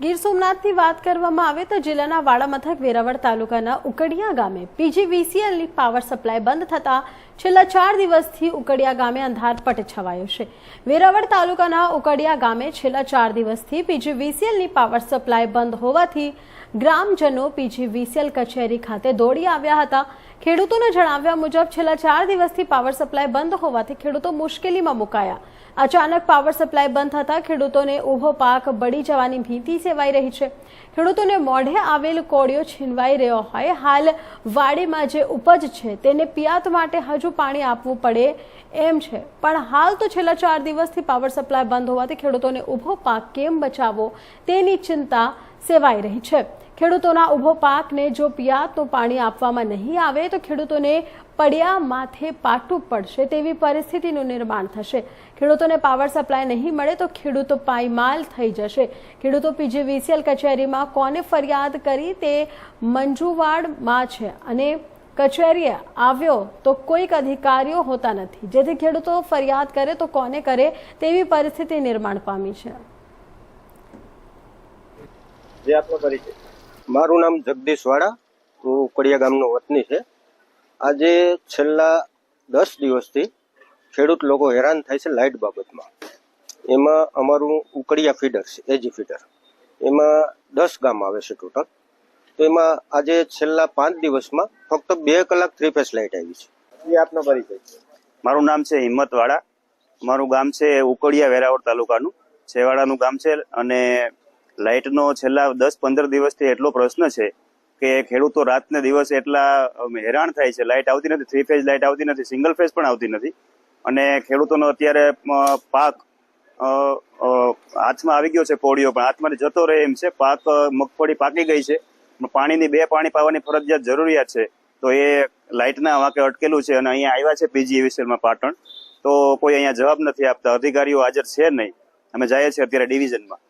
ગીર સોમનાથની વાત કરવામાં આવે તો જિલ્લાના વાડા મથક વેરાવળ તાલુકાના ઉકડિયા ગામે પીજીવીસીએલની પાવર સપ્લાય બંધ થતા છેલ્લા 4 દિવસથી ઉકડિયા ગામે અંધારપટ છવાયો છે। વેરાવળ તાલુકાના ઉકડિયા ગામે છેલ્લા 4 દિવસથી પીજીવીસીએલની પાવર સપ્લાય બંધ હોવાથી ગ્રામજનો પીજીવીસીએલ કચેરી ખાતે દોડી આવ્યા હતા। ખેડૂતોના જણાવ્યા મુજબ છેલ્લા 4 દિવસથી પાવર સપ્લાય બંધ હોવાથી ખેડૂતો મુશ્કેલીમાં મુકાયા। અચાનક પાવર સપ્લાય બંધ થતા ખેડૂતોને ઊભો પાક બળી જવાની ભીતિ સેવાઈ રહી છે। ખેડૂતોને મોઢે આવેલ કોળિયો છીનવાઈ રહ્યો હોય। હાલ વાડીમાં જે ઉપજ છે તેને પિયાત માટે હજુ પાણી આપવું પડે એમ છે, પણ હાલ તો છેલ્લા 4 દિવસથી પાવર સપ્લાય બંધ હોવાથી ખેડૂતોને ઊભો પાક કેમ બચાવવો તેની ચિંતા સેવાઈ રહી છે। ખેડૂતોના ઊભો પાકને જો પિયાતનું પાણી આપવામાં નહીં આવે તો ખેડૂતોને પડ્યા માથે પાટવું પડશે તેવી પરિસ્થિતિનું નિર્માણ થશે। ખેડૂતોને પાવર સપ્લાય નહીં મળે તો ખેડૂતો પાયમાલ થઈ જશે। ખેડૂતો પીજીવીસીએલ કચેરીમાં કોને ફરિયાદ કરી તે મંજુવાડમાં છે અને કચેરીએ આવ્યો તો કોઈક અધિકારીઓ હોતા નથી, જેથી ખેડૂતો ફરિયાદ કરે તો કોને કરે તેવી પરિસ્થિતિ નિર્માણ પામી છે। મારું નામ જગદીશ વાડા, હું ઉકડિયા ગામનો વતની છે। આજે છેલ્લા 10 દિવસથી ખેડૂત લોકો હેરાન થાય છે લાઇટ બાબતમાં। એમાં અમારું ઉકડિયા ફીડર છે, એજી ફીડર, એમાં 10 ગામ આવે છે ટોટલ। તો એમાં આજે છેલ્લા 5 દિવસમાં ફક્ત 2 કલાક 3 ફેઝ લાઇટ આવી છે। એ આપનો પરિચય? મારું નામ છે હિંમત વાડા, મારું ગામ છે ઉકડિયા વેરાવળ તાલુકાનું છેવાડાનું ગામ છે અને લાઇટનો છેલ્લા 10-15 દિવસથી એટલો પ્રશ્ન છે કે ખેડૂતો રાતને દિવસ એટલા હેરાન થાય છે। લાઇટ આવતી નથી, 3 ફેઝ લાઇટ આવતી નથી, સિંગલ ફેઝ પણ આવતી નથી અને ખેડૂતોનો અત્યારે પાક હાથમાં આવી ગયો છે, કોળિયો પણ હાથમાંથી જતો રહે એમ છે। પાક મગફળી પાકી ગઈ છે, પાણીની 2 પાણી પાવાની ફરજિયાત જરૂરિયાત છે, તો એ લાઇટના વાંકે અટકેલું છે અને અહીંયા આવ્યા છે પીજીવીસીએલમાં પાટણ, તો કોઈ અહીંયા જવાબ નથી આપતા, અધિકારીઓ હાજર છે નહીં। અમે જઈએ છીએ અત્યારે ડિવિઝનમાં।